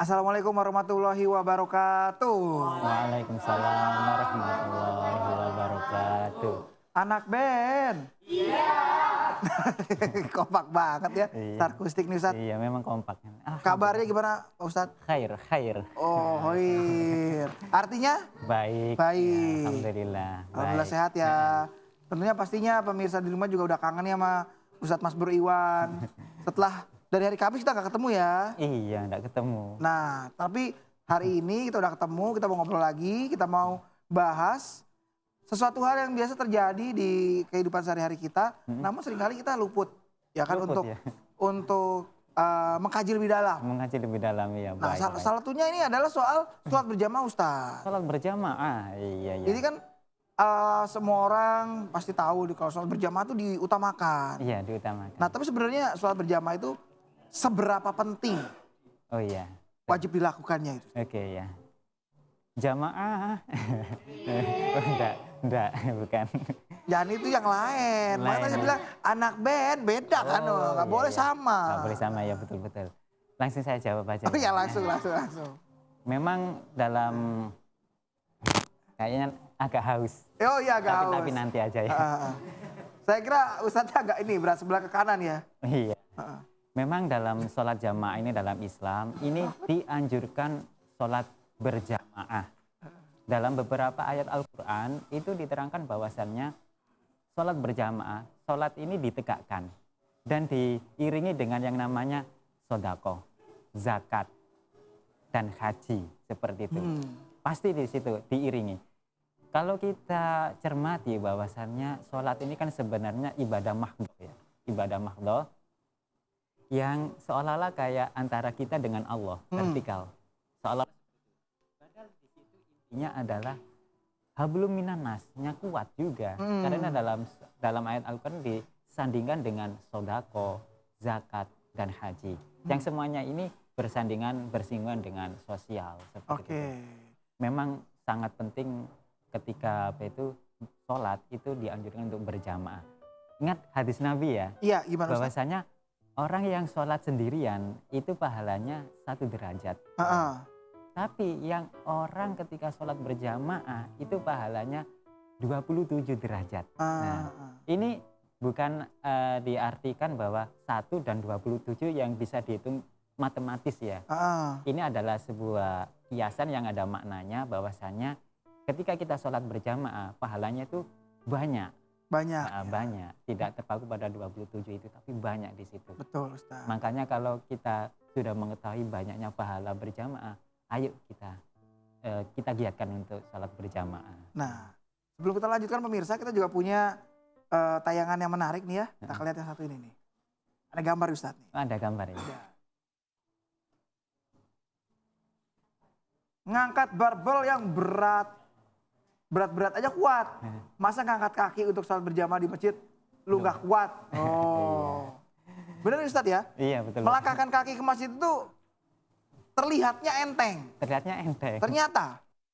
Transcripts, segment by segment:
Assalamualaikum warahmatullahi wabarakatuh. Waalaikumsalam warahmatullahi wabarakatuh. Anak band. Iya. Kompak banget ya. Iya. Sarkustik nih Ustadz. Iya memang kompak. Kabarnya gimana Pak Ustadz? Khair. Oh, khair. Artinya? Baik. Baik. Ya, alhamdulillah. Alhamdulillah Baik. sehat ya. Tentunya pastinya pemirsa di rumah juga udah kangen ya sama Ustadz Masbur Iwan. Setelah dari hari Kamis kita nggak ketemu ya. Iya, enggak ketemu. Nah, tapi hari ini kita udah ketemu, kita mau ngobrol lagi, kita mau bahas sesuatu hal yang biasa terjadi di kehidupan sehari-hari kita, namun seringkali kita luput, ya kan, Luput, untuk mengkaji lebih dalam. Mengkaji lebih dalam ya. Nah, Baik, baik. salah satunya ini adalah soal sholat berjamaah Ustaz. Sholat berjamaah. Iya. Jadi kan semua orang pasti tahu kalau sholat berjamaah itu diutamakan. Iya, diutamakan. Nah, tapi sebenarnya sholat berjamaah itu seberapa penting Oh iya. wajib dilakukannya itu? Oke ya. Jamaah. Oh, enggak, bukan. Jangan itu yang lain. Makanya saya bilang anak band beda kan, nggak boleh iya. sama. Nggak boleh sama ya, betul. Langsung saya jawab aja. Oh iya langsung. Memang dalam kayaknya agak haus. Oh iya agak haus. Tapi nanti aja ya. Saya kira Ustadznya agak ini berat sebelah ke kanan ya. Iya. Memang dalam sholat jamaah ini dalam Islam ini dianjurkan sholat berjamaah. Dalam beberapa ayat Al-Quran itu diterangkan bahwasannya sholat berjamaah, sholat ini ditegakkan dan diiringi dengan yang namanya sodako, zakat, dan haji seperti itu. Pasti di situ diiringi. Kalau kita cermati bahwasannya sholat ini kan sebenarnya ibadah mahdhah ya, ibadah mahdhah yang seolah-olah kayak antara kita dengan Allah, vertikal. Seolah padahal di situ intinya adalah hablum minan nas-nya kuat juga. Karena dalam ayat Al-Qur'an disandingkan dengan sodako, zakat, dan haji. Yang semuanya ini bersinggungan dengan sosial seperti itu. Memang sangat penting ketika sholat itu dianjurkan untuk berjamaah. Ingat hadis Nabi ya? Iya, gimana Ustaz? Bahwasanya orang yang sholat sendirian itu pahalanya 1 derajat. Tapi yang orang ketika sholat berjamaah itu pahalanya 27 derajat. Nah, ini bukan diartikan bahwa 1 dan 27 yang bisa dihitung matematis ya. Ini adalah sebuah kiasan yang ada maknanya bahwasannya ketika kita sholat berjamaah pahalanya itu banyak. Banyak, tidak terpaku pada 27 itu, tapi banyak di situ. Betul Ustaz. Makanya kalau kita sudah mengetahui banyaknya pahala berjamaah, ayo kita giatkan untuk sholat berjamaah. Nah, sebelum kita lanjutkan pemirsa, kita juga punya tayangan yang menarik nih ya. Kita lihat yang satu ini nih. Ada gambar Ustaz nih. Ada gambar ini. Ya. Ngangkat barbel yang berat aja kuat. Masa ngangkat kaki untuk sholat berjamaah di masjid lu nggak kuat? Oh, benar Ustaz ya? Iya betul. Melangkahkan kaki ke masjid itu terlihatnya enteng.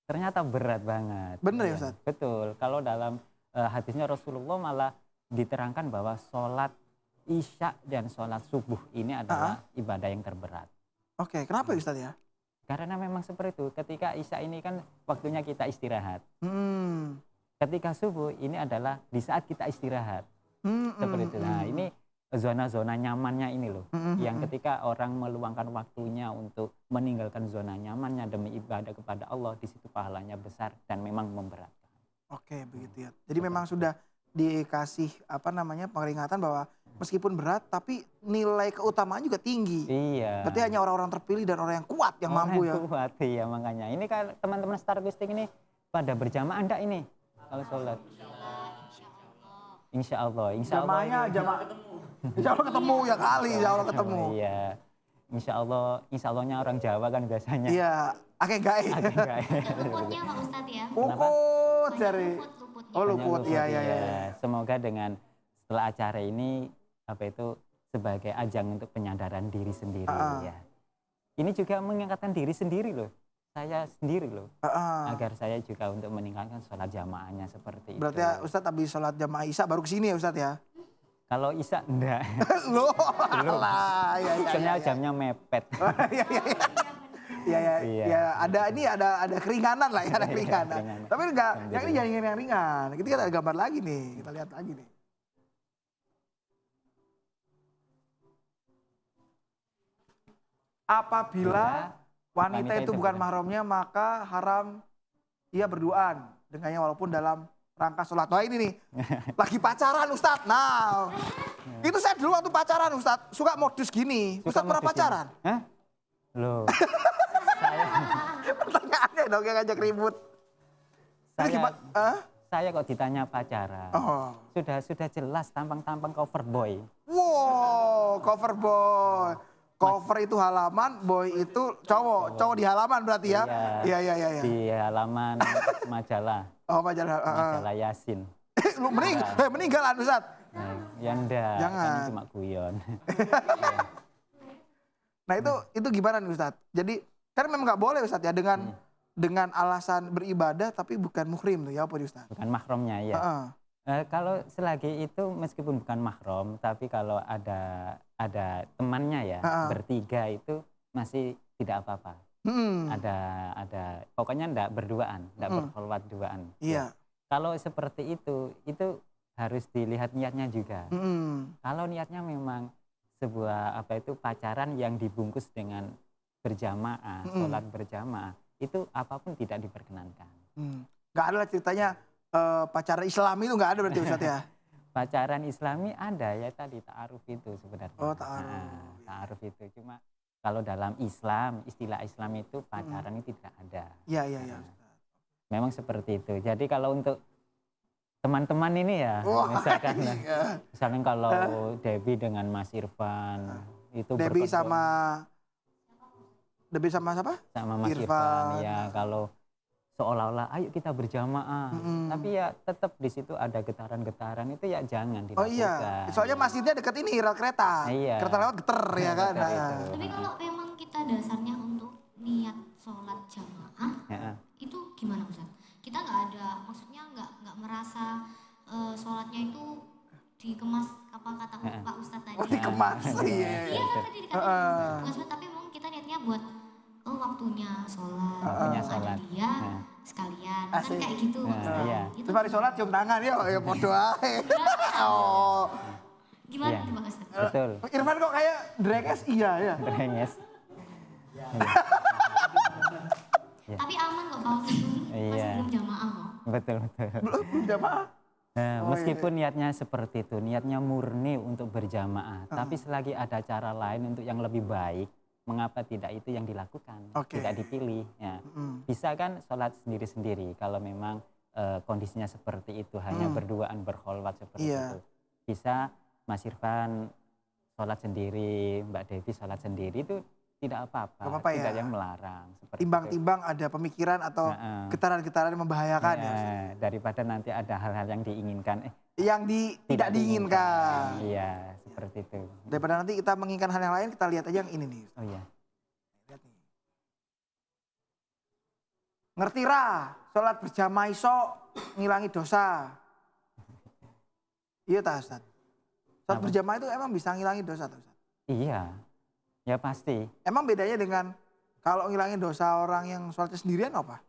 Ternyata berat banget. Bener ya Ustaz? Betul. Kalau dalam hadisnya Rasulullah malah diterangkan bahwa sholat isya dan sholat subuh ini adalah ibadah yang terberat. Oke, kenapa Ustaz ya? Karena memang seperti itu, ketika isya ini kan waktunya kita istirahat. Ketika subuh ini adalah di saat kita istirahat. Seperti itu. Nah ini zona-zona nyamannya ini loh. Yang ketika orang meluangkan waktunya untuk meninggalkan zona nyamannya demi ibadah kepada Allah, di situ pahalanya besar dan memang memberatkan. Oke, begitu ya. Jadi memang sudah dikasih peringatan bahwa meskipun berat tapi nilai keutamaan juga tinggi. Iya. Berarti hanya orang-orang terpilih dan orang yang kuat yang mampu ya. Kuat, iya makanya. Ini kan teman-teman Statistik ini pada berjamaah enggak ini kalau sholat? Insya Allah. Insya Allah ketemu ya kali. Insya Allah ketemu. Iya. Insya Allahnya orang Jawa kan biasanya. Iya. Akeh gae. Luputnya Pak Ustadz ya. Luput dari. Oh luput. Iya. Semoga dengan setelah acara ini sebagai ajang untuk penyadaran diri sendiri ya. Ini juga mengingatkan diri sendiri loh. Saya sendiri loh. Agar saya juga untuk meningkatkan sholat jamaahnya seperti Berarti itu. Berarti Ustadz habis sholat jamaah Isya baru kesini ya Ustadz ya? Kalau Isya enggak. Loh, belum. alah, Soalnya jamnya mepet. Ya, ya, Iya. ya, ada keringanan lah ya, ada keringanan. keringanan. Tapi enggak, Yang yang ini jangan yang ringan. Kita ada gambar lagi nih, kita lihat lagi nih. Apabila wanita itu bukan mahramnya, maka haram ia berduaan dengannya walaupun dalam rangka sholat. Wah ini nih, lagi pacaran Ustadz. Nah, itu saya dulu waktu pacaran Ustadz, suka modus gini. Ustadz pernah pacaran? Hah? Loh, Pertanyaannya dong yang ngajak ribut. Itu saya, gimana? Hah? saya kok ditanya pacaran. Oh. Sudah jelas tampang-tampang cover boy. Wow, cover boy. Cover itu halaman, boy itu cowok. Cowok di halaman berarti ya? Iya, iya, iya. Di halaman majalah. Oh, majalah. Majalah Yasin. Lu meninggal Ustadz. Nah, ya enggak, Jangan. kan ini cuma guyon. Nah itu gimana nih Ustadz? Jadi kan memang nggak boleh Ustadz ya dengan alasan beribadah tapi bukan muhrim tuh ya apa Ustadz? Bukan mahramnya ya. Kalau selagi itu meskipun bukan mahram, tapi kalau ada temannya ya, bertiga itu masih tidak apa-apa. Ada pokoknya enggak berduaan, enggak berkholwat duaan. Iya. Kalau seperti itu harus dilihat niatnya juga. Kalau niatnya memang sebuah pacaran yang dibungkus dengan berjamaah, sholat berjamaah, itu apapun tidak diperkenankan. Nggak ada lah ceritanya pacaran Islami itu nggak ada berarti Ustadz ya? Pacaran Islami ada ya tadi ta'aruf itu sebenarnya. Oh ta'aruf. Ta'aruf itu cuma kalau dalam Islam, istilah Islam itu pacaran itu tidak ada. Iya, iya, iya. Memang seperti itu. Jadi kalau untuk teman-teman ini ya, misalkan kalau Debbie dengan Mas Irfan itu Debbie sama siapa? Sama Mas Irfan ya, kalau seolah-olah ayo kita berjamaah, tapi ya tetap di situ ada getaran-getaran itu ya jangan dilakukan. Oh iya, soalnya masjidnya dekat ini rel kereta, kereta lewat geter ya kan. Tapi kalau memang kita dasarnya untuk niat sholat jamaah, itu gimana Ustaz? Kita nggak ada, maksudnya nggak merasa sholatnya itu dikemas apa kata Pak Ustadz tadi. Oh dikemas, iya. Iya kan tadi dikatakan tapi memang kita niatnya buat waktunya sholat, ada dia sekalian, kan kayak gitu Pak Ustadz. Iya. Terus mari sholat cium tangan ya podo ae. Oh. Gimana tuh Pak Ustadz? Betul. Irfan kok kayak drenges iya ya. Drenges. Tapi aman kok Pak Ustadz, masih belum jamaah kok. Betul. Belum jamaah. Nah, meskipun niatnya seperti itu, niatnya murni untuk berjamaah, tapi selagi ada cara lain untuk yang lebih baik, mengapa tidak itu yang dilakukan, tidak dipilih? Ya. Bisa kan sholat sendiri-sendiri kalau memang kondisinya seperti itu, hanya berduaan berkholwat seperti itu. Bisa Mas Irfan sholat sendiri, Mbak Devi sholat sendiri itu tidak apa-apa, tidak yang melarang. Timbang-timbang ada pemikiran atau getaran-getaran yang membahayakan ya. Daripada nanti ada hal-hal yang diinginkan, yang tidak diinginkan. Iya, seperti itu. Daripada nanti kita menginginkan hal yang lain, kita lihat aja yang ini nih. Oh iya. Lihat nih. Ngerti ra, sholat berjamaah iso ngilangi dosa. Iya tak Ustaz? Sholat berjamaah itu emang bisa ngilangi dosa tak Ustaz? Iya. Ya pasti. Emang bedanya dengan kalau ngilangin dosa orang yang sholatnya sendirian apa?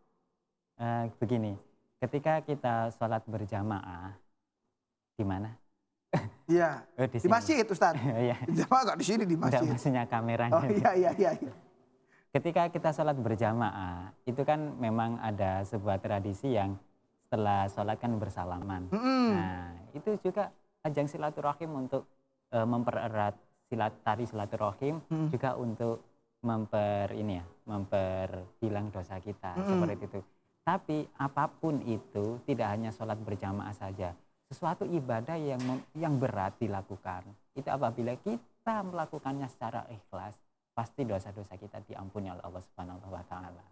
Begini, ketika kita sholat berjamaah, di mana? Iya, di masjid Ustaz. Iya. Jamaah nggak di sini, di masjid. Enggak, maksudnya kameranya. Oh iya. Ketika kita sholat berjamaah, itu kan memang ada sebuah tradisi yang setelah sholat kan bersalaman. Nah, itu juga ajang silaturahim untuk mempererat tari silaturahim, juga untuk memperbilang dosa kita seperti itu. Tapi apapun itu tidak hanya sholat berjamaah saja, sesuatu ibadah yang berat dilakukan itu apabila kita melakukannya secara ikhlas, pasti dosa-dosa kita diampuni oleh Allah Subhanahu wa taala.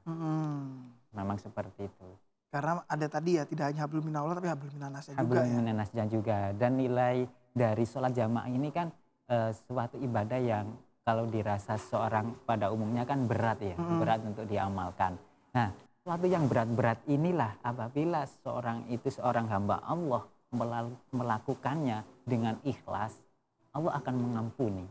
Memang seperti itu. Karena ada tadi ya, tidak hanya hablum minallah tapi hablum minannasnya juga. Hablum minannasnya juga. Dan nilai dari sholat jamaah ini kan suatu ibadah yang kalau dirasa seorang pada umumnya kan berat ya, berat untuk diamalkan. Nah, suatu yang berat-berat inilah apabila seorang hamba Allah melakukannya dengan ikhlas, Allah akan mengampuni.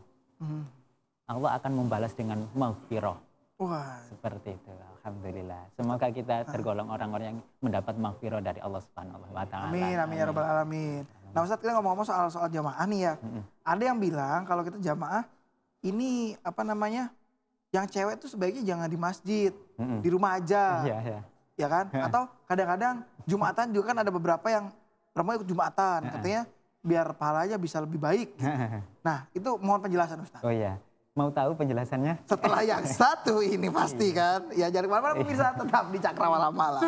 Allah akan membalas dengan maghfirah. Wah. Seperti itu, alhamdulillah. Semoga kita tergolong orang-orang yang mendapat maghfirah dari Allah Subhanahu wa taala. Amin, amin ya rabbal alamin. Nah Ustadz, kita ngomong-ngomong soal jamaah nih ya. Ada yang bilang kalau kita jamaah ini apa namanya? Yang cewek tuh sebaiknya jangan di masjid, di rumah aja. Iya, iya. Ya kan? Atau kadang-kadang Jumatan juga kan ada beberapa yang perempuan ikut Jumatan, katanya biar pahalanya bisa lebih baik. Gitu. Nah, itu mohon penjelasan Ustaz. Oh iya, mau tahu penjelasannya? Setelah yang satu ini pasti kan. Ya jangan kemana-mana pemirsa, tetap di Cakrawala Malam.